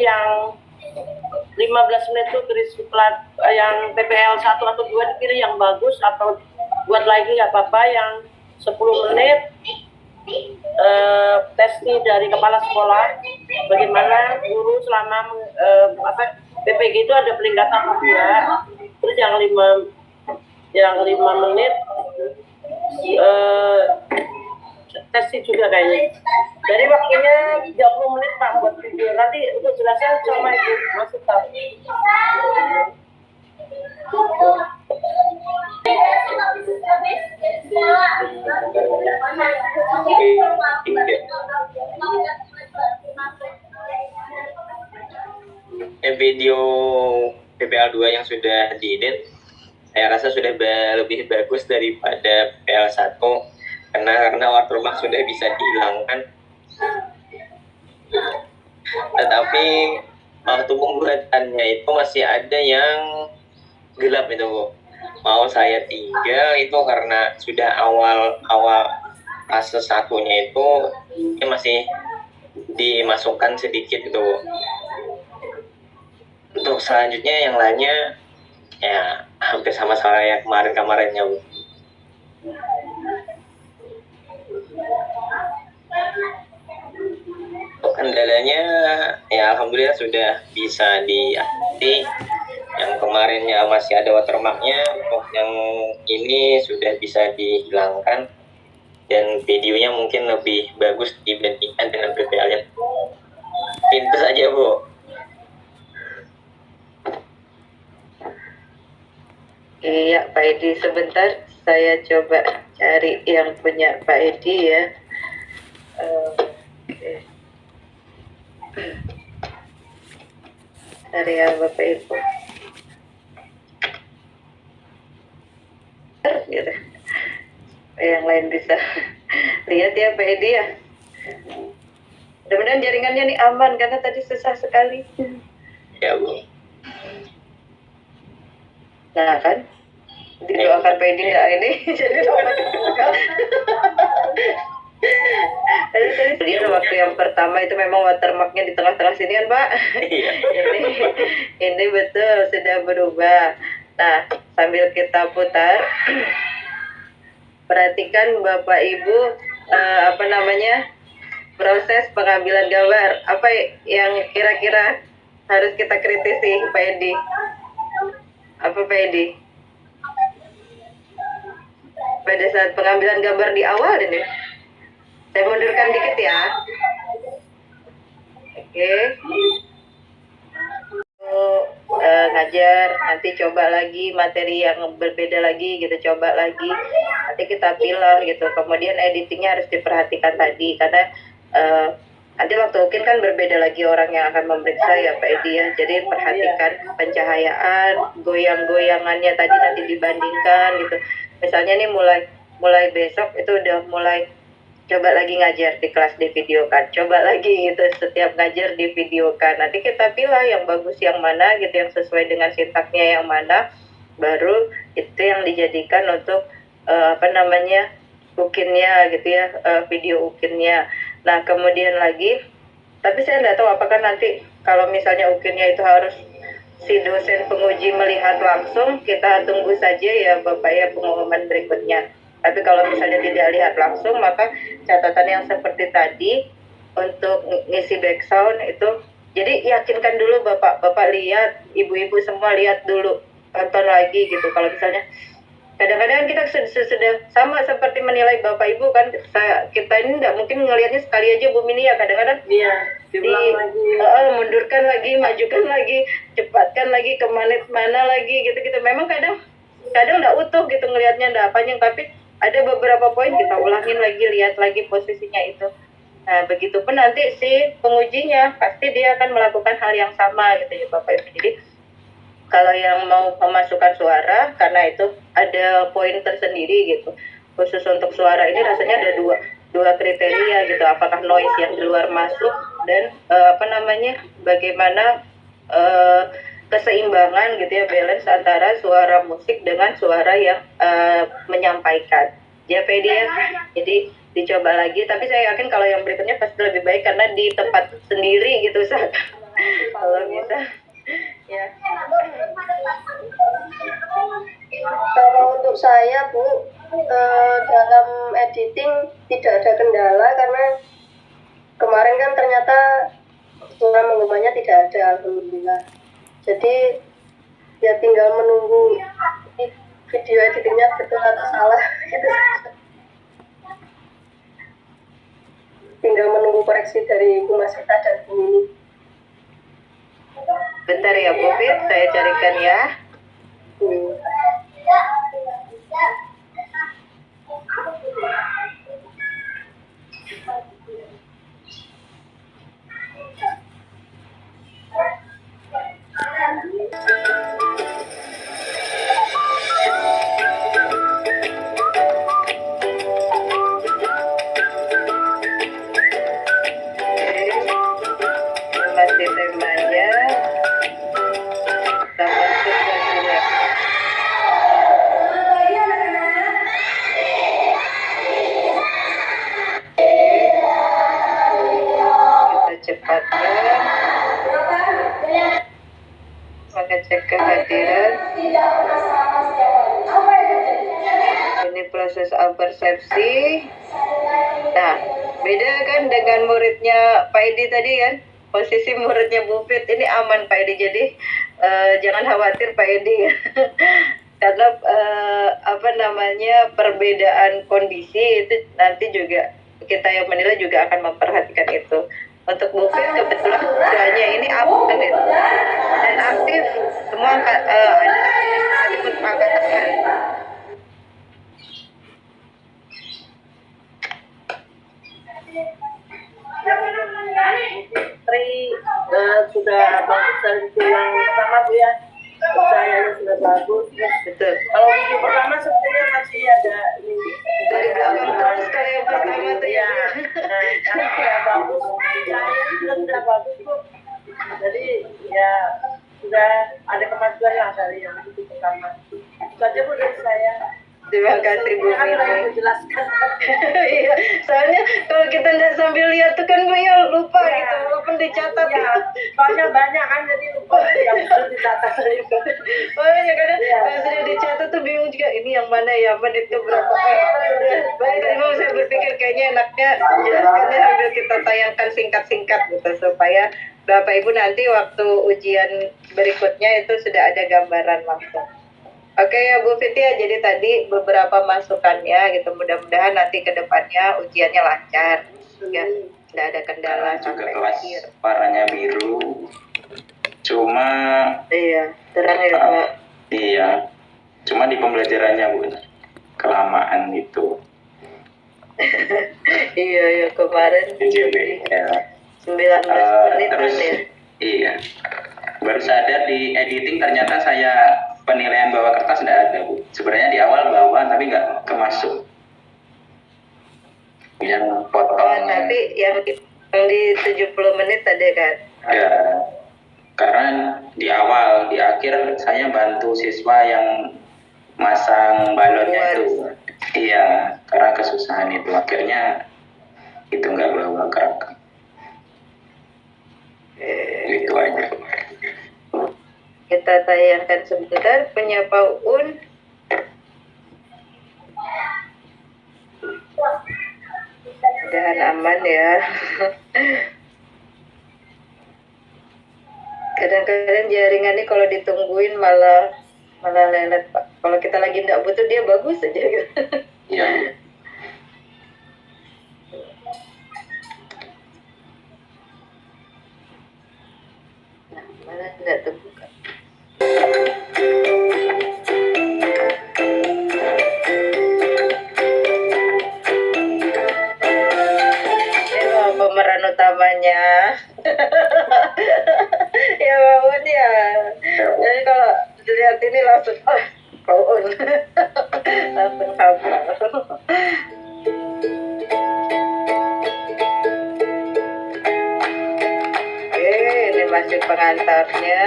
yang 15 menit tuh Kris plat yang PPL 1 atau 2 dipilih yang bagus, atau buat lagi nggak apa-apa yang 10 menit testi dari kepala sekolah bagaimana guru selama PPG itu ada peningkatan apa enggak. Terus yang 5 menit testi juga kayaknya. Jadi waktunya 30 menit Pak buat video. Nanti untuk jelasnya sama Ibu masuk tahu. Video PPL 2 yang sudah diedit saya rasa sudah lebih bagus daripada PPL 1 karena watermark sudah bisa dihilangkan, tetapi waktu pembuatannya itu masih ada yang gelap itu Bu. Mau saya tinggal itu karena sudah awal fase satunya itu masih dimasukkan sedikit itu Bu. Untuk selanjutnya yang lainnya ya hampir sama saya kemarin-kemarinnya Bu. Untuk kendalanya ya alhamdulillah sudah bisa diatasi. Yang kemarinnya masih ada watermarknya, untuk yang ini sudah bisa dihilangkan dan videonya mungkin lebih bagus dibandingkan dengan PPL yang itu saja Bu. Iya Pak Edi, sebentar saya coba cari yang punya Pak Edi ya. Cari ya Bapak Ibu. Gitu. Yang lain bisa lihat ya Pak Edi ya. Mudah-mudahan jaringannya nih aman karena tadi susah sekali. Ya Bu. Nah kan, didoakan Pak Edi nggak ini jadi tadi waktu yang pertama itu memang watermarknya di tengah-tengah sini kan Pak. ini betul sudah berubah. Nah sambil kita putar, perhatikan Bapak Ibu proses pengambilan gambar. Apa yang kira-kira harus kita kritisi Pak Edi? Apa Pak Edi? Pada saat pengambilan gambar di awal ini, saya mundurkan dikit ya. Oke. Ngajar, nanti coba lagi materi yang berbeda lagi gitu, coba lagi. Nanti kita pilih gitu. Kemudian editingnya harus diperhatikan tadi karena nanti waktu UKIN kan berbeda lagi orang yang akan memeriksa ya Pak Edi ya. Jadi perhatikan pencahayaan, goyang-goyangannya tadi nanti dibandingkan gitu. Misalnya nih mulai besok itu udah mulai coba lagi ngajar di kelas di videokan, coba lagi gitu setiap ngajar di videokan. Nanti kita pilih yang bagus yang mana gitu, yang sesuai dengan sintaknya yang mana, baru itu yang dijadikan untuk UKIN-nya gitu ya, video UKIN-nya. Nah kemudian lagi, tapi saya nggak tahu apakah nanti kalau misalnya UKIN-nya itu harus si dosen penguji melihat langsung, kita tunggu saja ya Bapak ya pengumuman berikutnya. Tapi kalau misalnya tidak lihat langsung, maka catatan yang seperti tadi untuk ngisi background itu, jadi yakinkan dulu Bapak lihat, ibu-ibu semua lihat dulu, tonton lagi gitu. Kalau misalnya kadang-kadang kita sudah sama seperti menilai Bapak Ibu kan, kita ini tidak mungkin ngelihatnya sekali aja Bu Mini ya, kadang-kadang mundurkan lagi, majukan lagi, cepatkan lagi, ke menit mana lagi gitu-gitu. Memang kadang nggak utuh gitu ngelihatnya, nggak panjang, tapi ada beberapa poin kita ulangin lagi, lihat lagi posisinya itu. Nah begitupun nanti si pengujinya pasti dia akan melakukan hal yang sama gitu ya Bapak Ibu. Jadi kalau yang mau memasukkan suara, karena itu ada poin tersendiri gitu. Khusus untuk suara ini rasanya ada dua kriteria gitu. Apakah noise yang di luar masuk dan bagaimana keseimbangan gitu ya, balance antara suara musik dengan suara yang menyampaikan. Ya PD ya. Jadi dicoba lagi. Tapi saya yakin kalau yang berikutnya pasti lebih baik karena di tempat sendiri gitu. kalau bisa ya. Kalau untuk saya Bu, dalam editing tidak ada kendala karena kemarin kan ternyata suara menggumanya tidak ada, alhamdulillah. Jadi ya tinggal menunggu video editingnya betul atau salah gitu. Tinggal menunggu koreksi dari Bu Masita dan Bu Mini. Bentar ya Bu Fit, saya carikan ya. Masih temanya sama sebenarnya. Kita cepatkan. Maka cek kehadiran. Ini proses apersepsi. Nah, beda kan dengan muridnya Pak Edi tadi kan? Posisi muridnya Bu Fit ini aman Pak Edi, jadi jangan khawatir Pak Edi. Karena apa namanya, perbedaan kondisi itu nanti juga kita yang menilai juga akan memperhatikan itu. Untuk Bu Fit kebetulan suaranya ini aman itu dan aktif, semua ada ikut angkat tangan. Sudah bagus dari video yang pertama Bu ya, percayaannya sudah bagus. Betul. Kalau video pertama sepertinya masih ada ini Dari belakang terus kalau yang pertama tuh ya. Nah, sudah bagus, percayaannya sudah bagus Bu. Jadi ya sudah ada kemajuan lah dari yang video pertama. Itu saja Bu dari saya. Terima kasih Bu Kan udah Mini. menjelaskan. Iya, soalnya kalau kita nggak sambil lihat tuh kan Bu ya lupa gitu, walaupun dicatat Ya, soalnya banyak kan jadi lupa yang harus dicatat. Makanya kadang kalau sudah dicatat tuh bingung juga ini yang mana ya, menitnya berapa. Baik, tadi mau saya berpikir kayaknya enaknya jelaskannya sambil kita tayangkan singkat-singkat gitu supaya Bapak Ibu nanti waktu ujian berikutnya itu sudah ada gambaran langsung. Oke ya Bu Fiti ya, jadi tadi beberapa masukannya gitu, mudah-mudahan nanti ke depannya ujiannya lancar ya, tidak ada kendala juga sampai kelas akhir. warnanya biru, cuma Iya, terang ya Pak. iya, cuma di pembelajarannya Bu kelamaan itu. Iya ya, kemarin JB ya. 19 menitan Terus ya. iya, baru sadar di editing ternyata saya penilaian bawah kertas tidak ada Bu. Sebenarnya di awal bawah tapi nggak kemasuk. Yang potong. Oh, tapi yang di 70 menit tadi kan. Ya, karena di awal, di akhir saya bantu siswa yang masang balonnya itu. Iya, karena kesusahan itu akhirnya itu nggak bawa kerekam. Itu aja. Kita tayangkan sebentar penyapa UN. Mudahan aman ya. Kadang-kadang jaringan ini kalau ditungguin malah lelet Pak. Kalau kita lagi nggak butuh dia bagus aja gitu. Iya. Nah, malah nggak terbuka. Ini pemeran utamanya. Ya Baun ya. Jadi kalau dilihat ini langsung Baun. Langsung hafal. Oke, ini masih pengantarnya.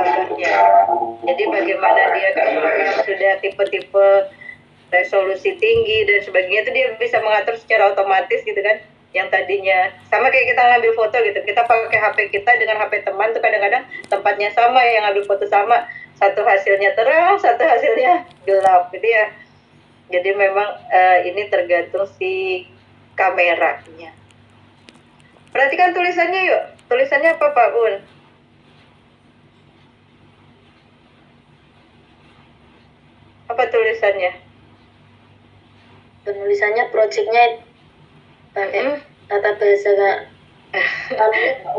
gambarnya. Jadi bagaimana dia kalau yang sudah tipe-tipe resolusi tinggi dan sebagainya itu dia bisa mengatur secara otomatis gitu kan. Yang tadinya sama kayak kita ngambil foto gitu, kita pakai HP kita dengan HP teman tuh kadang-kadang tempatnya sama, yang ngambil foto sama, satu hasilnya terang, satu hasilnya gelap gitu ya. Jadi memang ini tergantung si kameranya. Perhatikan tulisannya yuk. Tulisannya apa Pak Un? Apa tulisannya? Penulisannya projectnya pakai tata bahasa Kak.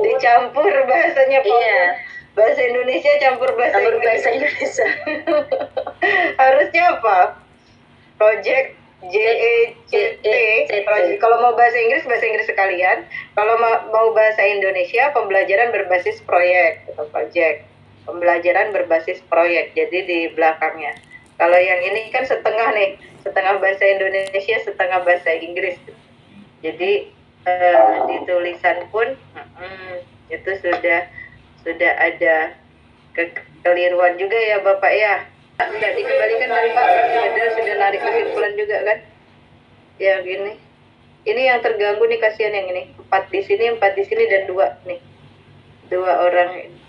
Dicampur bahasanya Pak. Iya. Bahasa Indonesia campur bahasa Campur Inggris. bahasa Indonesia. Harusnya apa? Project JECT. Kalau mau bahasa Inggris sekalian. Kalau mau bahasa Indonesia pembelajaran berbasis proyek atau project. Pembelajaran berbasis proyek. Jadi di belakangnya. Kalau yang ini kan setengah nih, setengah bahasa Indonesia, setengah bahasa Inggris. Jadi di tulisan pun itu sudah ada kekeliruan juga ya Bapak ya. Tidak dikembalikan dari Pak, sudah narik kesimpulan juga kan? Ya gini, ini yang terganggu nih kasihan yang ini, 4 di sini dan 2 nih, 2 orang ini.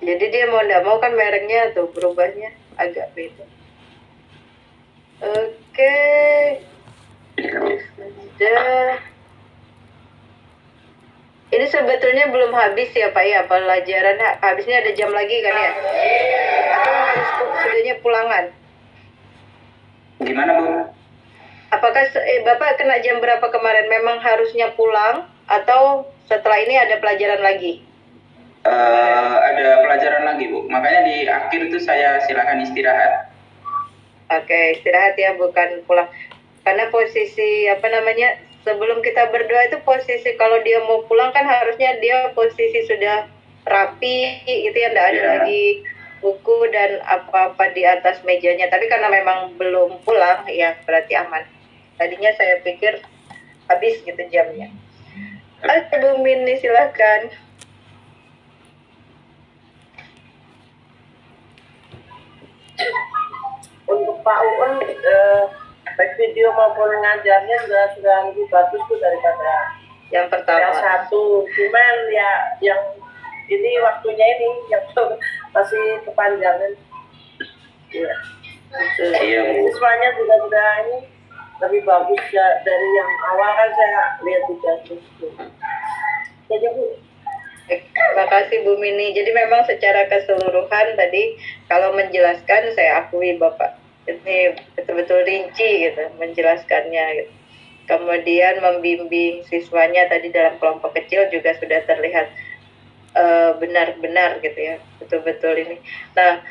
Jadi dia mau nggak mau kan mereknya tuh berubahnya agak beda. Oke, sudah. Ini sebetulnya belum habis ya Pak ya, pelajaran habisnya ada jam lagi kan ya? Atau harus sudahnya pulangan? Gimana Bu? Apakah Bapak kena jam berapa kemarin? Memang harusnya pulang atau setelah ini ada pelajaran lagi? Ada pelajaran lagi Bu, makanya di akhir itu saya silakan istirahat. Oke, istirahat ya, bukan pulang. Karena posisi sebelum kita berdoa itu posisi kalau dia mau pulang kan harusnya dia posisi sudah rapi gitu ya, enggak ada lagi buku dan apa-apa di atas mejanya. Tapi karena memang belum pulang ya berarti aman. Tadinya saya pikir habis gitu jamnya. Oke Bu Mini silahkan. Untuk Pak Uun baik video maupun ngajarnya sudah lebih bagus tuh daripada Yang pertama. yang satu. Cuman ya yang ini waktunya ini yang masih kepanjangan. Iya. Iya Bu. Siswanya juga sudah ini lebih bagus ya dari yang awal kan saya lihat di Facebook. Jadi Bu. Terima kasih Bu Mini. Jadi memang secara keseluruhan tadi kalau menjelaskan saya akui Bapak ini betul-betul rinci gitu menjelaskannya gitu. Kemudian membimbing siswanya tadi dalam kelompok kecil juga sudah terlihat benar-benar gitu ya, betul-betul ini. Nah,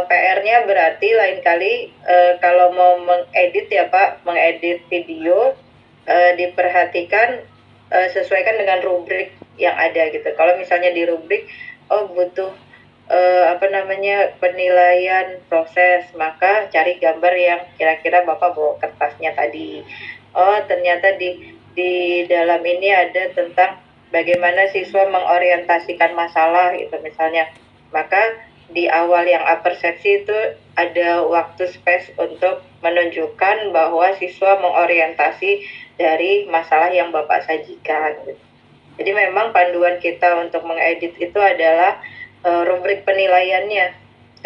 PR-nya berarti lain kali kalau mau mengedit ya Pak, mengedit video diperhatikan sesuaikan dengan rubrik yang ada gitu. Kalau misalnya di rubrik butuh penilaian proses, maka cari gambar yang kira-kira Bapak bawa kertasnya tadi. Oh, ternyata di dalam ini ada tentang bagaimana siswa mengorientasikan masalah gitu misalnya. Maka di awal yang apersepsi itu ada waktu space untuk menunjukkan bahwa siswa mengorientasi dari masalah yang Bapak sajikan gitu. Jadi memang panduan kita untuk mengedit itu adalah rubrik penilaiannya.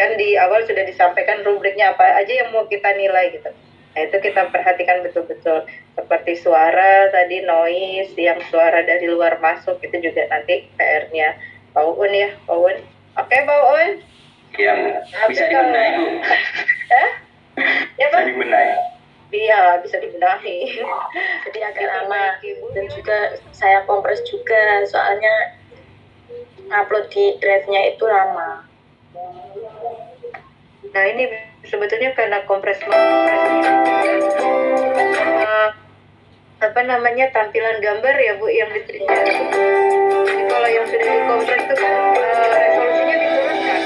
Kan di awal sudah disampaikan rubriknya apa aja yang mau kita nilai gitu. Nah itu kita perhatikan betul-betul. Seperti suara tadi, noise, yang suara dari luar masuk, itu juga nanti PR-nya Pak Uun ya, Pak Uun. Oke Pak Uun? Iya Bu. Bisa dibenahi Bu. Ya Pak? Bisa dibenahi. Iya, bisa dibenahi. Jadi agak lama dan juga saya kompres juga soalnya upload di drive-nya itu lama. Nah ini sebetulnya karena kompresnya tampilan gambar ya Bu yang diterima. Jadi kalau yang sudah dikompres itu kan resolusinya diturunkan.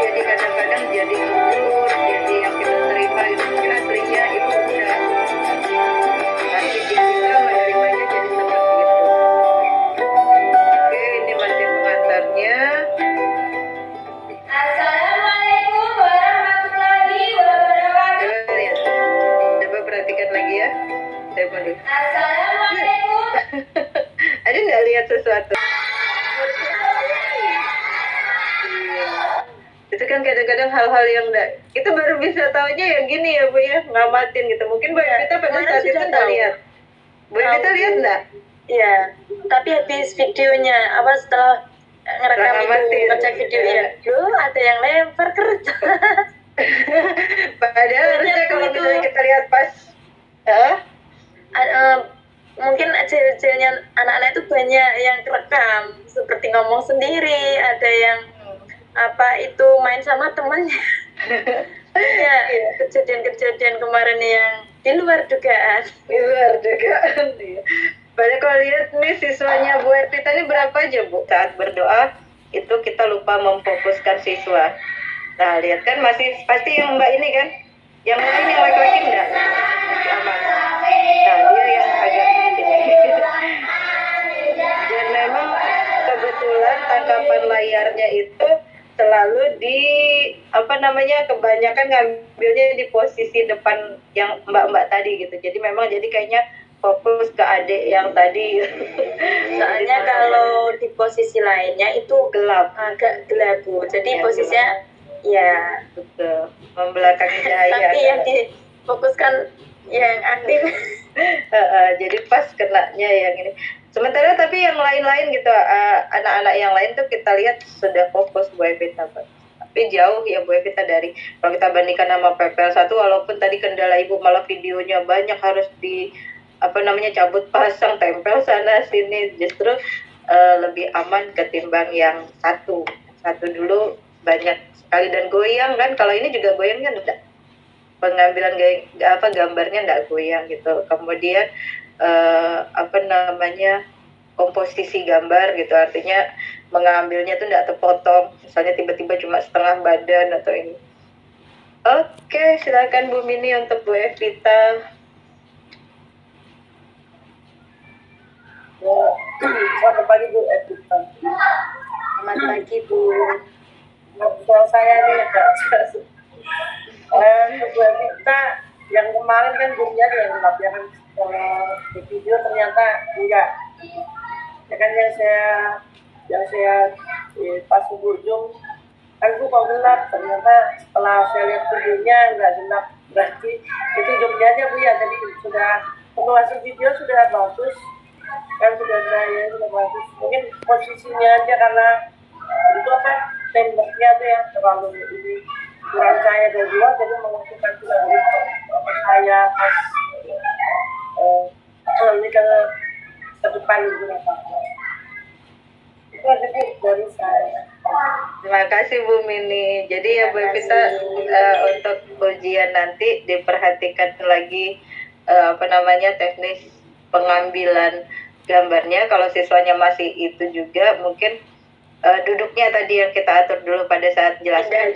Jadi kadang-kadang jadi mundur, jadi yang kita terima itu mungkin aslinya itu udah. Nanti kita menerimanya jadi seperti itu. Oke, ini masih pengantarnya. Itu kan kadang-kadang hal-hal yang enggak, kita baru bisa taunya ya gini ya Bu ya, ngamatin gitu. Mungkin Bu Evita pada kemarin saat itu sudah enggak tahu. lihat. Bu Evita lihat enggak? Iya, tapi habis videonya apa setelah ngerekam Setelah itu ngamatin. ngecek video ya, loh ada yang lempar kertas. Padahal harusnya kalau itu. misalnya kita lihat pas Mungkin ciri-cirinya anak-anak itu banyak yang kerekam seperti ngomong sendiri, ada yang apa itu main sama temannya. Ya, kejadian-kejadian kemarin yang di luar dugaan. di luar juga. Padahal kalau lihat nih siswanya Bu Evita ini berapa aja Bu? Saat berdoa itu kita lupa memfokuskan siswa. Nah lihat kan masih pasti yang Mbak ini kan, yang lain yang laki-laki enggak? Aman. Nah dia yang agak ini. Dan memang kebetulan tangkapan layarnya itu selalu di kebanyakan ngambilnya di posisi depan yang mbak-mbak tadi gitu. Jadi memang jadi kayaknya fokus ke adik yang tadi. Soalnya kalau di posisi lainnya itu gelap, agak gelap Bu. Jadi Ya, posisinya ya betul, membelakangi cahaya. tapi yang difokuskan yang aktif. Jadi pas kenanya yang ini. Sementara tapi yang lain-lain gitu, anak-anak yang lain tuh kita lihat sudah fokus Bu Evita. Tapi jauh ya Bu Evita dari, kalau kita bandingkan sama PPL 1, walaupun tadi kendala Ibu malah videonya banyak harus di cabut pasang, tempel sana sini, justru lebih aman ketimbang yang satu dulu banyak sekali dan goyang kan. Kalau ini juga goyangnya enggak, pengambilan gambarnya enggak goyang gitu. Kemudian komposisi gambar gitu, artinya mengambilnya tuh enggak terpotong, misalnya tiba-tiba cuma setengah badan atau ini. Oke, silakan Bu Mini untuk Bu Evita. Selamat pagi Bu Evita. Selamat pagi Bu. Soal saya nih agak jelas. Bu Evita yang kemarin kan dunia yang gelap ya kan, di video ternyata enggak. Ya kan yang saya pas ujung kan itu kok gelap, ternyata setelah saya lihat videonya enggak gelap, berarti itu jumnya aja Bu ya. Jadi sudah simulasi video sudah bagus kan, sudah bagus. Mungkin posisinya aja karena itu temboknya tuh yang terlalu ini kurang cahaya dari luar, jadi menguntungkan juga saya pas ini ke depan gitu Pak. Itu aja Bu dari saya. Terima kasih Bu Mini. Jadi ya Bu Evita, untuk ujian nanti diperhatikan lagi teknis pengambilan gambarnya. Kalau siswanya masih itu juga, mungkin duduknya tadi yang kita atur dulu pada saat jelaskan.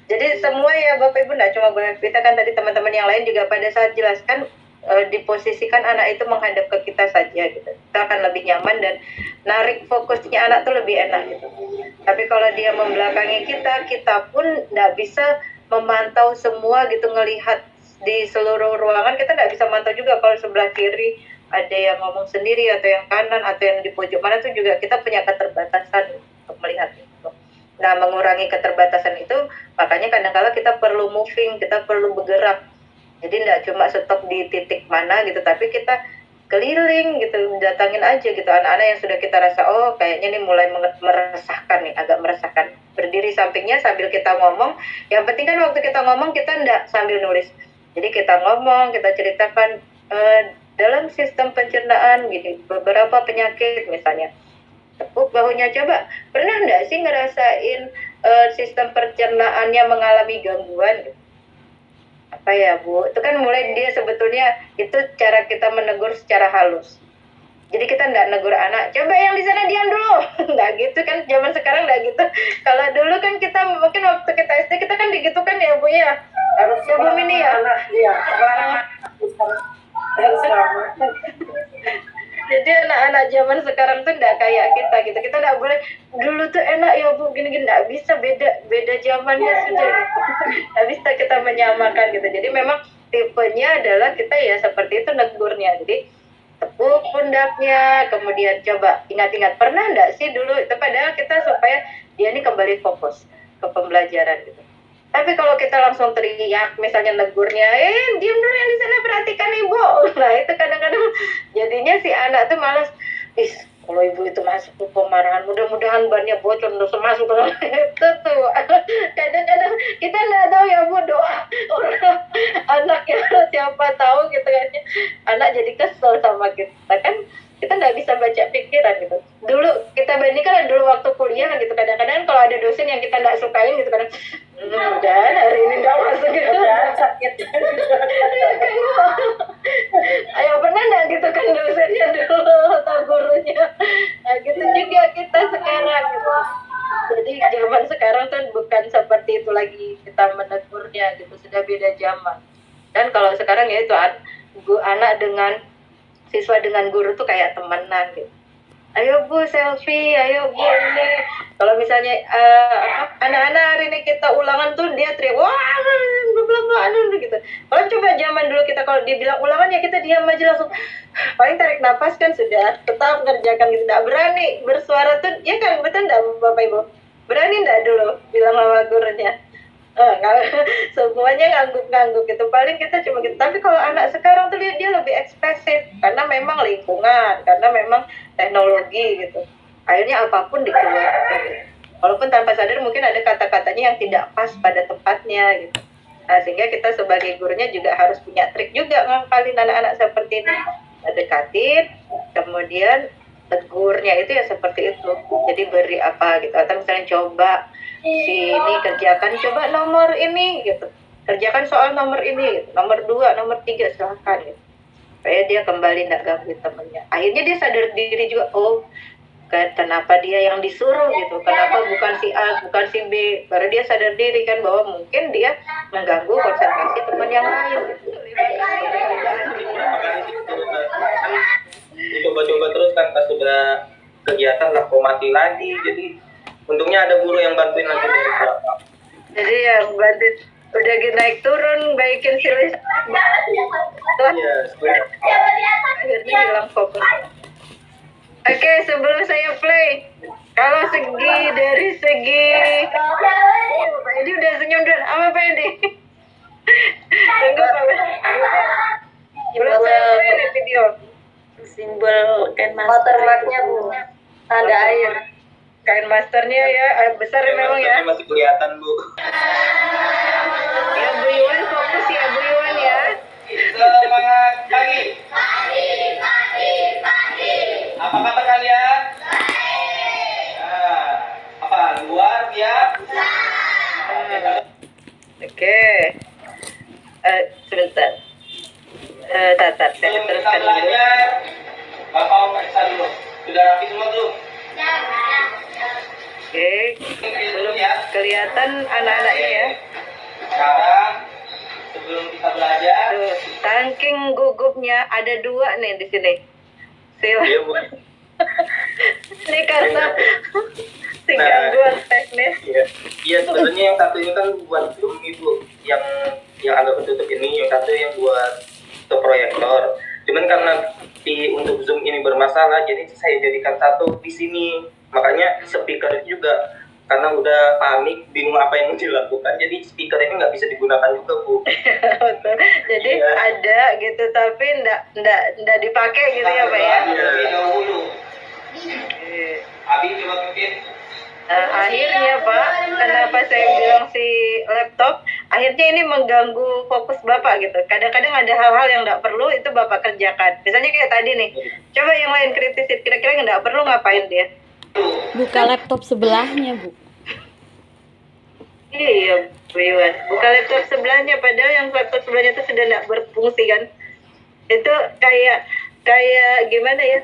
Jadi semua ya Bapak Ibu, nggak cuma Bu Evita kan, tadi teman-teman yang lain juga pada saat jelaskan diposisikan anak itu menghadap ke kita saja gitu. Kita akan lebih nyaman dan narik fokusnya anak tuh lebih enak gitu. Tapi kalau dia membelakangi kita, kita pun nggak bisa memantau semua gitu, ngelihat di seluruh ruangan kita nggak bisa mantau juga. Kalau sebelah kiri ada yang ngomong sendiri atau yang kanan atau yang di pojok mana tuh juga kita punya keterbatasan untuk melihat itu. Nah, mengurangi keterbatasan itu makanya kadang-kala kita perlu moving, kita perlu bergerak. Jadi tidak cuma stop di titik mana gitu, tapi kita keliling gitu, datangin aja gitu anak-anak yang sudah kita rasa oh kayaknya nih mulai meresahkan nih, agak meresahkan. Berdiri sampingnya sambil kita ngomong. Yang penting kan waktu kita ngomong kita enggak sambil nulis. Jadi kita ngomong, kita ceritakan dalam sistem pencernaan gini, beberapa penyakit misalnya. Tepuk bahunya, coba pernah enggak sih ngerasain sistem pencernaannya mengalami gangguan gitu? Apa ya Bu, itu kan mulai dia sebetulnya itu cara kita menegur secara halus. Jadi kita enggak negur anak, coba yang di sana diam dulu. Enggak gitu kan, zaman sekarang enggak gitu. Kalau dulu kan kita mungkin waktu kita SD kita kan digitukan ya Bu ya. Harusnya Bu Mini ya. Iya. Jadi anak-anak zaman sekarang tuh enggak kayak kita gitu. Kita enggak boleh dulu tuh enak ya Bu gini-gini, enggak bisa, beda zamannya sudah gitu. Enggak bisa kita menyamakan gitu. Jadi memang tipenya adalah kita ya seperti itu negurnya. Jadi tepuk pundaknya, kemudian coba ingat-ingat pernah enggak sih dulu itu, padahal kita supaya dia ini kembali fokus. ke pembelajaran gitu. Tapi kalau kita langsung teriak, misalnya negurnya, diam dulu yang di sana, perhatikan ibu. Nah itu kadang-kadang jadinya si anak tuh malas. Kalau ibu itu masuk ke pemarahan, mudah-mudahan bannya bocor, dosa masuk ke itu tuh. Kadang-kadang kita nggak tahu ya bu, doa orang anak ya, siapa tahu gitu kan. Anak jadi kesel sama kita kan. Kita nggak bisa baca pikiran gitu. Dulu kita bandingkan dulu waktu kuliah gitu, kadang-kadang kalau ada dosen yang kita nggak sukain gitu kadang, udah hari ini nggak masuk gitu. Sakit. Ayo pernah nggak gitu kan dosennya dulu atau gurunya? Nah, gitu juga kita sekarang gitu. Jadi zaman sekarang tuh bukan seperti itu lagi kita menegurnya gitu, sudah beda zaman. Dan kalau sekarang ya itu anak dengan siswa dengan guru tuh kayak temenan gitu. Ayo bu selfie, ayo bu ini. Kalau misalnya anak-anak hari ini kita ulangan tuh dia teriak, wah gitu. Kalau coba zaman dulu kita kalau dibilang ulangan ya kita diam aja langsung, paling tarik napas kan sudah tetap ngerjakan gitu. Nggak berani bersuara tuh, ya kan betul nggak bapak ibu? Berani nggak dulu bilang sama gurunya? Semuanya ngangguk-ngangguk gitu, paling kita cuma gitu. Tapi kalau anak sekarang tuh dia lebih ekspresif karena memang lingkungan, karena memang teknologi gitu, akhirnya apapun dikeluarkan walaupun tanpa sadar mungkin ada kata-katanya yang tidak pas pada tempatnya gitu. Nah, sehingga kita sebagai gurunya juga harus punya trik juga ngapalin anak-anak seperti ini, dekatin, kemudian tegurnya itu ya seperti itu. Jadi beri apa gitu, atau misalnya coba sini kerjakan, coba nomor ini gitu, kerjakan soal nomor ini gitu. Nomor 2, nomor 3 silahkan gitu. Supaya dia kembali nggak ganggu temennya. Akhirnya dia sadar diri juga, oh kenapa dia yang disuruh gitu, kenapa bukan si A, bukan si B. Baru dia sadar diri kan bahwa mungkin dia mengganggu konsentrasi teman yang lain gitu. Coba-coba terus kan pas sudah kegiatan lah kok mati lagi. Jadi untungnya ada guru yang bantuin lagi dari belakang. Jadi yang bantuin udah naik turun baikin silis. Iya, Akhirnya hilang fokus. Oke, sebelum saya play, kalau dari segi Pak Edi udah senyum dulu, apa Pak Edi? Tunggu Pak Edi. Belum saya play nih video. Simbol kain Watermarknya bu, tanda air. Kain masternya ya, besar memang ya. Masih kelihatan Bu. Ya Bu Iwan, fokus ya Bu Iwan ya. Semangat pagi. Apa kata kalian? Nah, apa luar biasa? Oke. Sebentar. Tatar, saya Sebelum kita teruskan dulu. belajar, Bapak periksa dulu. Sudah rapi semua belum? Oke, belum kelihatan anak-anaknya ya. Sekarang sebelum kita belajar, Tuh, saking gugupnya ada 2 nih di sini. Sila. iya Bu. Ini karena si gangguan teknis. Iya sebenarnya yang satu ini kan buat Zoom Ibu, yang agak ketutup ini, yang satu yang buat ke proyektor. Cuman karena untuk Zoom ini bermasalah, jadi saya jadikan satu di sini. Makanya speaker juga karena udah panik, bingung apa yang mau dilakukan, jadi speaker ini nggak bisa digunakan juga Bu. Betul. Jadi Iya. ada gitu tapi ndak dipakai gitu ya Pak ya. Iya. Dahulu. Oke. Abi coba mungkin. Akhirnya Pak, kenapa saya bilang si laptop, akhirnya ini mengganggu fokus Bapak gitu. Kadang-kadang ada hal-hal yang nggak perlu itu Bapak kerjakan. Misalnya kayak tadi nih, coba yang lain kritisin, kira-kira yang nggak perlu ngapain dia? Buka laptop sebelahnya, Bu. Iya, Bu Iwan. Buka laptop sebelahnya, padahal yang laptop sebelahnya itu sudah nggak berfungsi kan. Itu kayak gimana ya?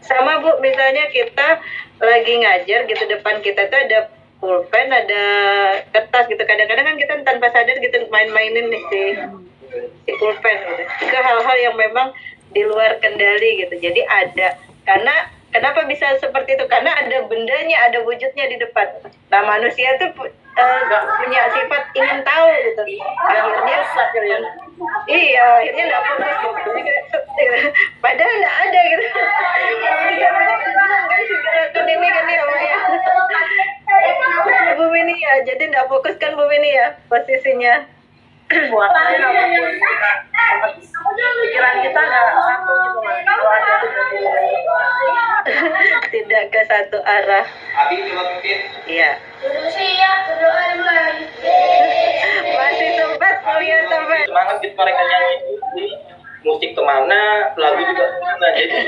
Sama Bu, misalnya kita lagi ngajar gitu, depan kita tuh ada pulpen, ada kertas gitu. Kadang-kadang kan kita tanpa sadar gitu main-mainin nih si pulpen gitu. Itu hal-hal yang memang di luar kendali gitu. Jadi ada, karena kenapa bisa seperti itu? Karena ada bendanya, ada wujudnya di depan. Nah manusia tuh punya sifat ingin tahu gitu. Akhirnya akhirnya nggak fokus gitu. Padahal nggak ada gitu. Kan si gerakan ini kan ya Pak ya. Bu ini ya jadi nggak fokus kan Bu Mini ya posisinya. Puasanya nggak fokus, pikiran kita nggak satu gitu mas. Kalau ada Tidak ke satu arah. Iya. Masih sempat Bu ya sampai. Semangat gitu mereka nyanyi ini musik kemana, lagu juga kemana. Jadi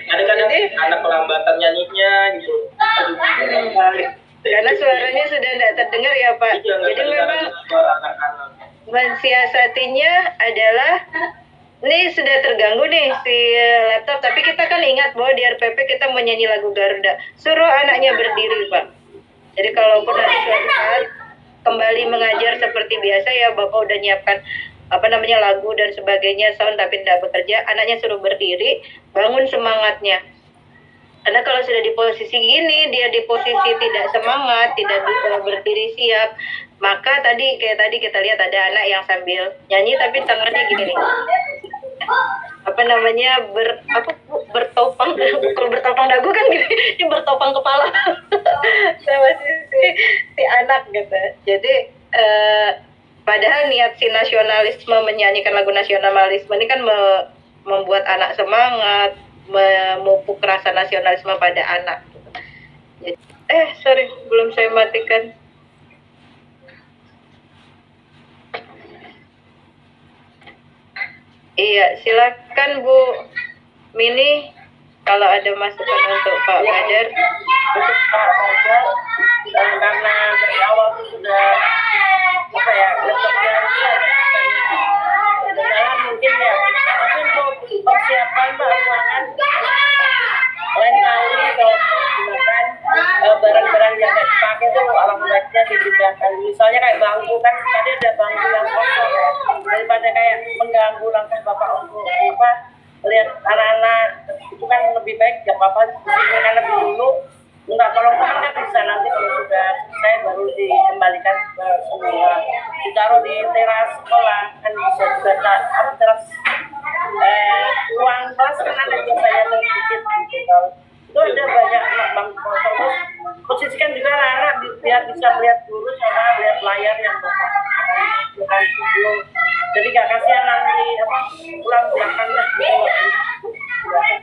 kadang-kadang anak pelambatan nyanyinya gitu. Aduh, Karena suaranya sudah tidak terdengar ya Pak. Iya, nggak Jadi terdengar memang suara anak-anak. mensiasatinya adalah ini sudah terganggu nih si laptop, tapi kita kan ingat bahwa di RPP kita mau nyanyi lagu Garuda. Suruh anaknya berdiri Pak. Jadi kalaupun nanti suatu saat kembali mengajar seperti biasa ya Bapak udah nyiapkan lagu dan sebagainya, sound tapi tidak bekerja, anaknya suruh berdiri, bangun semangatnya. Karena kalau sudah di posisi gini, dia di posisi tidak semangat, tidak bisa berdiri siap, maka kayak tadi kita lihat ada anak yang sambil nyanyi tapi tangannya gini nih. Bertopang, kalau bertopang dagu kan gini, ini bertopang kepala sama si anak gitu. Jadi padahal niat si nasionalisme menyanyikan lagu nasionalisme ini kan membuat anak semangat, memupuk rasa nasionalisme pada anak. Jadi, sorry, belum saya matikan. Iya, silakan Bu Mini kalau ada masukan untuk Pak Badar. untuk Pak Badar, karena dari awal itu sudah laptopnya kedengaran mungkin ya, tapi untuk persiapan ruangan lain kali kalau menggunakan barang-barang yang nggak dipakai itu alangkah baiknya dipindahkan. Misalnya kayak bangku kan tadi ada bangku yang kosong ya, daripada kayak mengganggu langkah Bapak untuk lihat anak-anak, itu kan lebih baik gak apa-apa disingkirkan lebih dulu. Enggak, kalau kan bisa nanti kalau sudah selesai baru dikembalikan ke semula, ditaruh di teras sekolah kan bisa juga teras ruang kelas kan ada biasanya sedikit gitu. Itu ada banyak bangku kosong, terus posisikan juga anak biar bisa melihat guru sama melihat layar yang bukan video, jadi gak kasihan nanti pulang belakangnya gitu.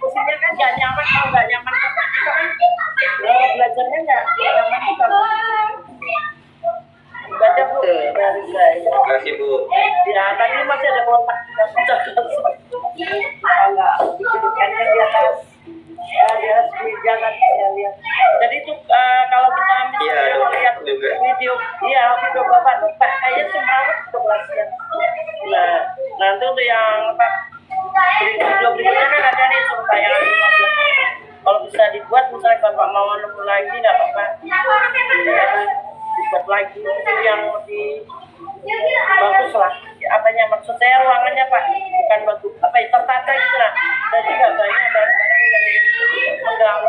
Posisinya kan gak nyaman, kalau gak nyaman kan belajarnya gak nyaman kan. Baca Bu dari saya. Terima kasih Bu. Ya tadi masih ada kontak enggak bikinkannya di atas meja kan saya lihat. Jadi itu kalau kita misalnya lihat video Bapak kayaknya semangat ke kelasnya. Nah nanti untuk yang video berikutnya kan ada nih tayangan 15. Kalau bisa dibuat misalnya Bapak mau nemu lagi nggak apa-apa, dibuat lagi itu yang lebih bagus lah. Apanya maksud saya ruangannya Pak, bukan bagus tertata gitu lah. Jadi nggak banyak barang-barang yang mengganggu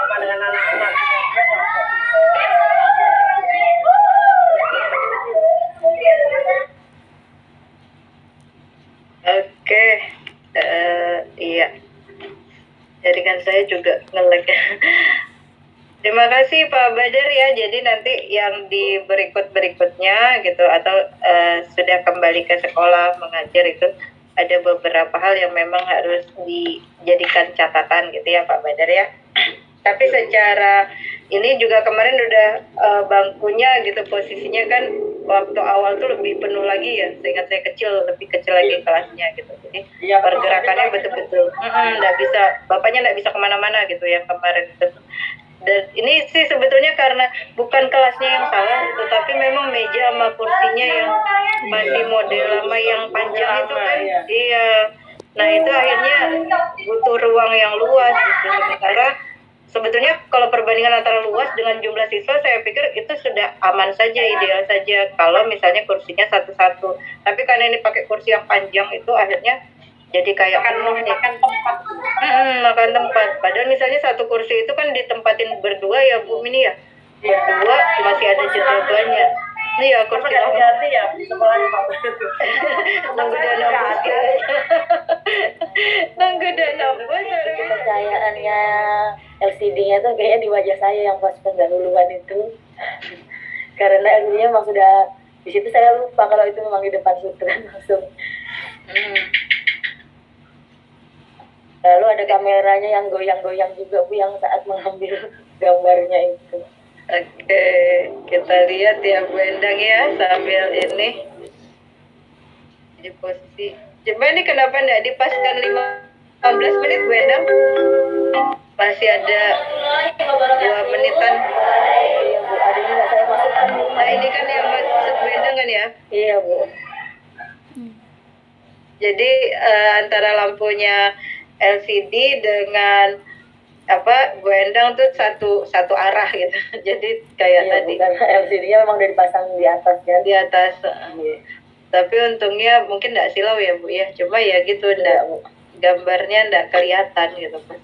pandangan anak-anak. Oke, iya. Jadi kan saya juga nge-lag. Terima kasih Pak Badar ya. Jadi nanti yang di berikutnya gitu atau sudah kembali ke sekolah mengajar itu ada beberapa hal yang memang harus dijadikan catatan gitu ya Pak Badar ya. Tapi secara ini juga kemarin udah bangkunya gitu posisinya kan waktu awal tuh lebih penuh lagi ya. Seingat saya lebih kecil lagi kelasnya gitu. Jadi pergerakannya betul-betul nggak bisa, bapaknya nggak bisa kemana-mana gitu yang kemarin itu. Dan ini sih sebetulnya karena bukan kelasnya yang salah, tetapi memang meja sama kursinya yang masih model lama yang panjang itu kan, iya. Nah itu akhirnya butuh ruang yang luas gitu. Sementara sebetulnya kalau perbandingan antara luas dengan jumlah siswa, saya pikir itu sudah aman saja, ideal saja kalau misalnya kursinya satu-satu. Tapi karena ini pakai kursi yang panjang itu akhirnya jadi kayak makan tempat. Makan tempat. Padahal misalnya satu kursi itu kan ditempatin berdua ya Bu Mini ya. Berdua masih ada jendela banyak. Iya, Karena kursi nggak lama. diganti ya sekolahnya Pak. Nunggu dana bos kan. Nunggu dana bos. Kepercayaannya LCD-nya tuh kayaknya di wajah saya yang pas pendahuluan itu. Karena LCD-nya memang sudah di situ, saya lupa kalau itu memang di depan sutra langsung. Lalu ada kameranya yang goyang-goyang juga Bu, yang saat mengambil gambarnya itu. Oke, kita lihat ya Bu Endang ya sambil ini di posisi. Coba ini kenapa enggak dipaskan 15 menit Bu Endang? Masih ada 2 menitan. Iya Bu, ada juga saya masukkan. Nah ini kan yang maksud Bu Endang kan ya? Iya Bu. Jadi antara lampunya LCD dengan Bu Endang tuh satu arah gitu. Jadi kayak Iya, tadi Bu, karena LCD-nya memang udah dipasang di atas kan. di atas. Tapi untungnya mungkin nggak silau ya Bu ya. Cuma ya gitu Iya, enggak Bu. gambarnya nggak kelihatan gitu Bu.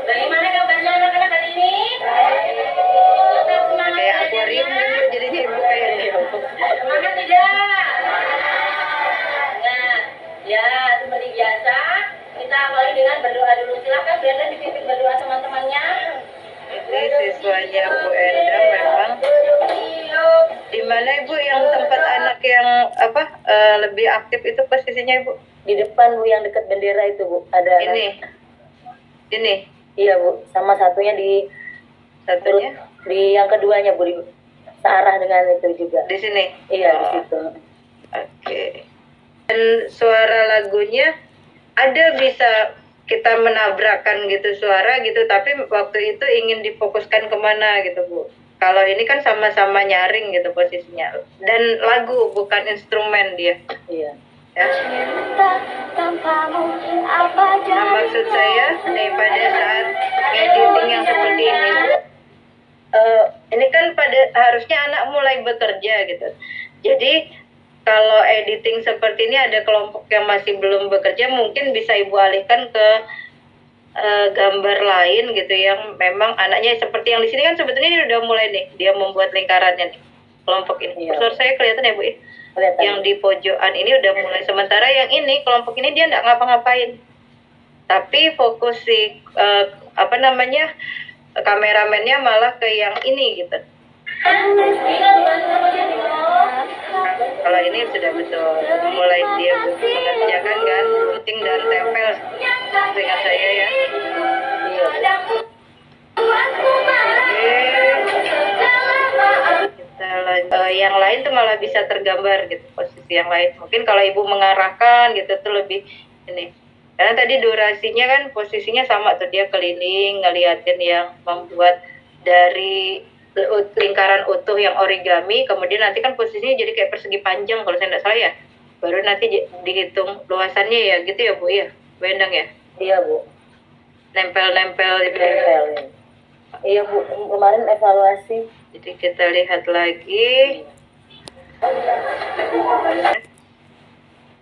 Bagaimana gambarnya anak-anak hari ini? Kayak akuarium gitu jadinya Ibu kayaknya. Semangat tidak? Nah, ya seperti biasa kita awali dengan berdoa dulu. Silakan Brenda dipimpin berdoa teman-temannya. Ini siswanya Bu Endang memang. Di mana Ibu yang tempat anak yang lebih aktif itu posisinya Ibu? Di depan Bu, yang dekat bendera itu Bu, ada Ini Iya Bu, sama satunya di satunya di yang keduanya Bu, di searah dengan itu juga. di sini. Iya, di situ. Oke. Dan suara lagunya ada bisa kita menabrakkan gitu suara gitu, tapi waktu itu ingin difokuskan kemana gitu Bu. Kalau ini kan sama-sama nyaring gitu posisinya. Dan lagu bukan instrumen dia. Iya. Ya. Nah, maksud saya nih pada saat editing yang seperti ini, ini kan harusnya anak mulai bekerja gitu. Jadi kalau editing seperti ini ada kelompok yang masih belum bekerja, mungkin bisa Ibu alihkan ke gambar lain gitu yang memang anaknya seperti yang di sini kan sebetulnya ini udah mulai nih dia membuat lingkarannya nih kelompok ini. Iya. Kursor saya kelihatan ya Bu? Kelihatan. Yang di pojokan ini udah mulai, sementara yang ini kelompok ini dia nggak ngapa-ngapain, tapi fokus si kameramennya malah ke yang ini gitu. Kalau ini sudah betul mulai dia mengerjakan kan gunting dan tempel seingat saya ya. Kita lanjut. Yang lain tuh malah bisa tergambar gitu posisi yang lain. Mungkin kalau Ibu mengarahkan gitu tuh lebih ini. Karena tadi durasinya kan posisinya sama tuh, dia keliling ngeliatin yang membuat dari lingkaran utuh yang origami, kemudian nanti kan posisinya jadi kayak persegi panjang kalau saya tidak salah ya. Baru nanti dihitung luasannya ya gitu ya Bu ya, Bu Endang ya. Iya Bu. Nempel-nempel gitu. Nempel. Iya Bu, kemarin evaluasi. Jadi kita lihat lagi.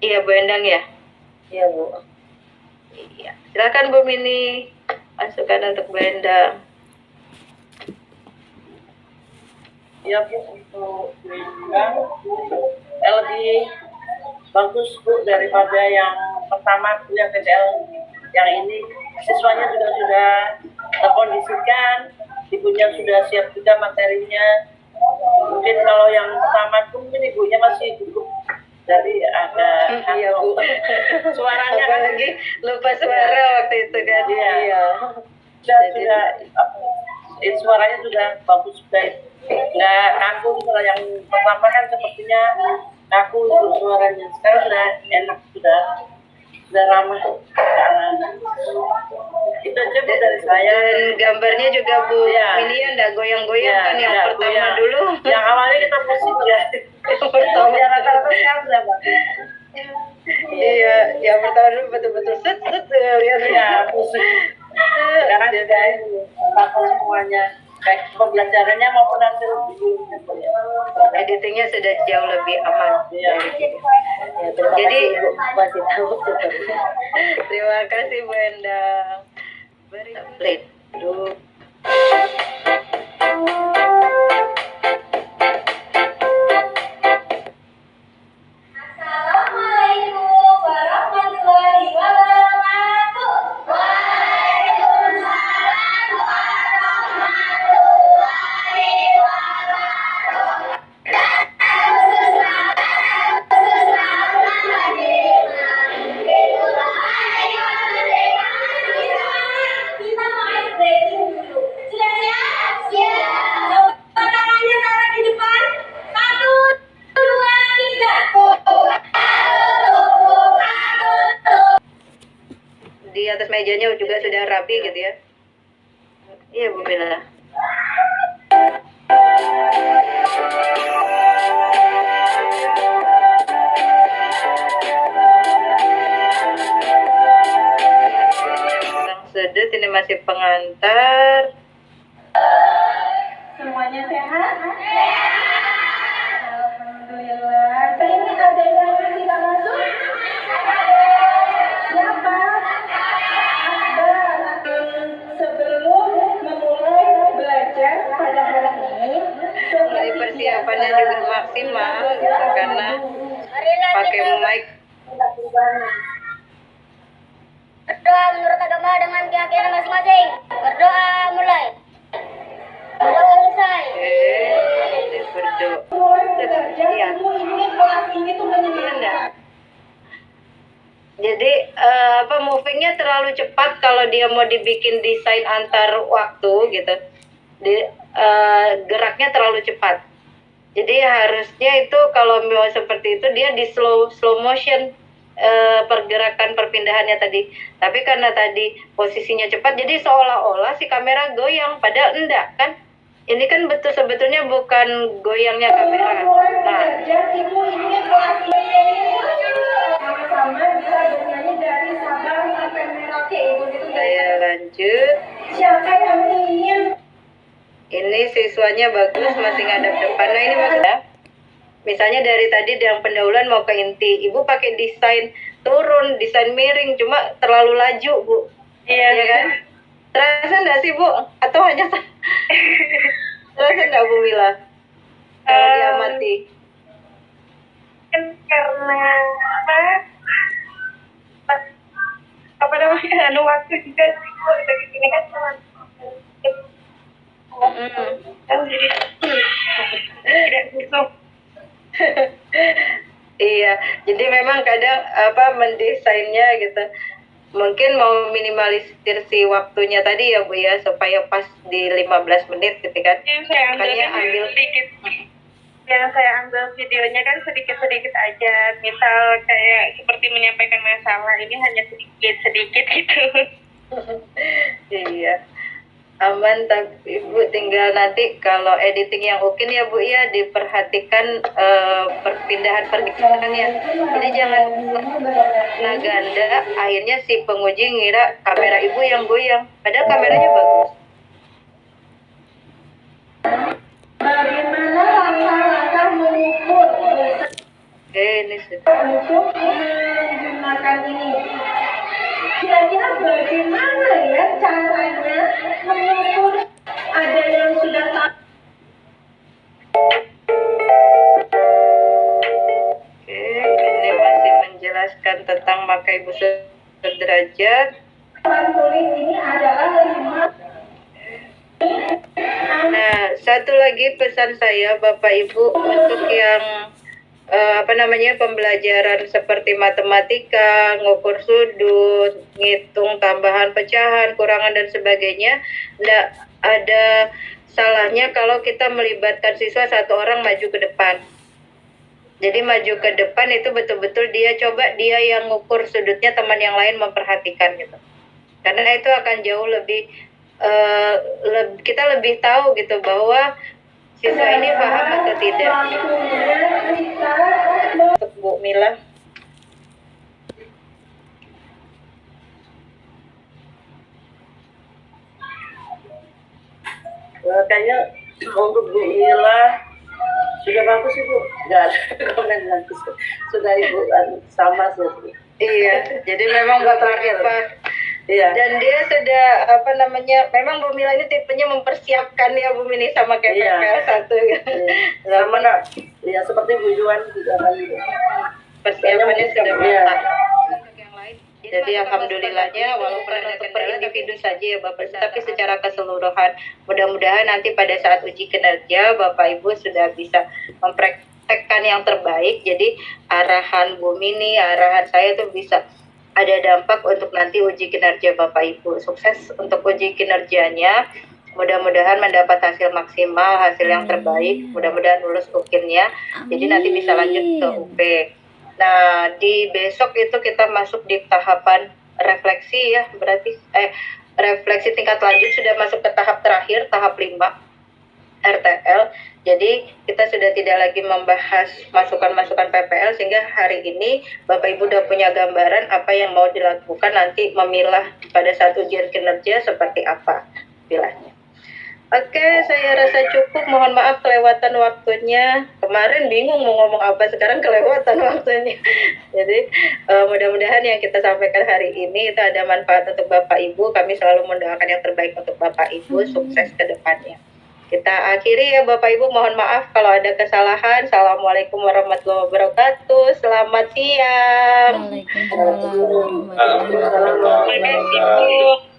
Iya Bu Endang ya. Iya Bu. Iya. Silakan Bu Mini, masukkan untuk Bu Endang. Ya Bu, untuk lebih bagus Bu daripada yang pertama Bu, yang TTL yang ini. Siswanya juga sudah terkondisikan, ibunya sudah siap juga materinya. Mungkin kalau yang pertama itu mungkin ibunya masih cukup dari ada Iya Bu. suaranya kan Apalagi lupa suara waktu itu kan. Iya. sudah suaranya sudah bagus, sudah nggak kaku. Kalau yang pertama kan sepertinya kaku suaranya, sekarang sudah enak, sudah ramah. Itu aja Bu dari saya. Dan gambarnya juga Bu Iya. Mini ya nggak goyang-goyang Iya, kan yang iya, pertama iya. dulu. Yang awalnya kita pusing ya. Yang pertama. Ya rata-rata sekarang sudah bagus. Iya, yang pertama dulu betul-betul set lihat Ya pusing. Sekarang sudah bagus semuanya. Baik pembelajarannya maupun hasil editingnya sudah jauh lebih aman. Iya. Ya, terima Jadi kasih Bu, masih tahu. terima kasih Bu Endang. Beri template. rapi gitu ya. Iya Bu Mila. Sudut ini masih pengantar. Semuanya sehat? Alhamdulillah. Ini ada yang tidak masuk? Siapa? Akbar. Sebelum memulai belajar pada hari ini, Jadi persiapannya juga maksimal gitu karena pakai mic. Berdoa menurut agama dengan keyakinan masing-masing. Berdoa mulai. Berdoa selesai. Ini berdoa. Iya. Iya. Jadi movingnya terlalu cepat kalau dia mau dibikin desain antar waktu gitu. Geraknya terlalu cepat. Jadi harusnya itu kalau mau seperti itu dia di slow motion pergerakan perpindahannya tadi. Tapi karena tadi posisinya cepat, jadi seolah-olah si kamera goyang, padahal enggak kan? Ini kan sebetulnya bukan goyangnya kamera. Nah, Ibu ingin kelas ini sama-sama bisa bernyanyi dari Sabang sampai Merauke. Ibu gitu. saya lanjut. Siapa yang ingin? Ini siswanya bagus, masih ngadap depan. Nah ini maksudnya, misalnya dari tadi yang pendahuluan mau ke inti, ibu pakai desain turun, desain miring, cuma terlalu laju Bu. Iya kan? Terasa nggak sih Bu? Atau hanya terasa nggak Bu Mila? Kalau diamati. Karena apa namanya waktu juga dari sini kan cuma kan jadi tidak busuk. Iya, jadi memang kadang mendesainnya gitu. Mungkin mau minimalisir si waktunya tadi ya Bu ya, supaya pas di 15 menit gitu kan. Yang saya ambil sedikit. Yang saya ambil videonya kan sedikit-sedikit aja. Misal kayak seperti menyampaikan masalah, ini hanya sedikit-sedikit gitu. Iya. Aman, tapi Ibu tinggal nanti kalau editing yang oke ya Bu ya, diperhatikan perpindahan pergerakannya. Jadi jangan ganda, akhirnya si penguji ngira kamera Ibu yang goyang, padahal kameranya bagus. Bagaimana langkah-langkah mengukur Oke, ini sudah. untuk menggunakan ini? Kira-kira bagaimana ya caranya mengukur? Ada yang sudah tahu? Oke, ini masih menjelaskan tentang maka Ibu sederajat. Tulis ini adalah 5. Nah, satu lagi pesan saya Bapak Ibu untuk yang pembelajaran seperti matematika, ngukur sudut, ngitung tambahan pecahan, kurangan dan sebagainya, tidak ada salahnya kalau kita melibatkan siswa satu orang maju ke depan. Jadi maju ke depan itu betul-betul dia yang ngukur sudutnya, teman yang lain memperhatikan gitu. Karena itu akan jauh lebih kita lebih tahu gitu bahwa siswa ini paham atau tidak. Untuk Bu Mila. Kayaknya untuk Bu Mila sudah bagus Ibu, nggak ada komen lagi, sudah Ibu sama sih. Iya, jadi memang Sudah terakhir. Iya. Dan dia sudah memang Bu Mila ini tipenya mempersiapkan ya Bu Mini sama kayak Iya. PPL 1 ya. Sama nggak? Iya seperti Bu Juan juga kali. Persiapannya sudah Iya. matang. Jadi alhamdulillahnya walaupun untuk per individu saja ya Bapak, tapi secara keseluruhan mudah-mudahan nanti pada saat uji kinerja Bapak Ibu sudah bisa mempraktekkan yang terbaik. Jadi arahan Bu Mini, arahan saya tuh bisa ada dampak untuk nanti uji kinerja Bapak Ibu. Sukses untuk uji kinerjanya. Mudah-mudahan mendapat hasil maksimal, hasil yang terbaik. Mudah-mudahan lulus UKIN-nya. Jadi nanti bisa lanjut ke UP. Nah, di besok itu kita masuk di tahapan refleksi ya. Berarti refleksi tingkat lanjut sudah masuk ke tahap terakhir, tahap 5 RTL. Jadi kita sudah tidak lagi membahas masukan-masukan PPL, sehingga hari ini Bapak Ibu udah punya gambaran apa yang mau dilakukan nanti memilah pada saat ujian kinerja seperti apa pilahnya. Oke, saya rasa cukup. Mohon maaf kelewatan waktunya. Kemarin bingung mau ngomong apa, sekarang kelewatan waktunya. Jadi mudah-mudahan yang kita sampaikan hari ini itu ada manfaat untuk Bapak Ibu. Kami selalu mendoakan yang terbaik untuk Bapak Ibu, sukses ke depannya. Kita akhiri ya Bapak Ibu, mohon maaf kalau ada kesalahan. Assalamualaikum warahmatullahi wabarakatuh. Selamat siang. Waalaikumsalam warahmatullahi wabarakatuh. Waalaikumsalam.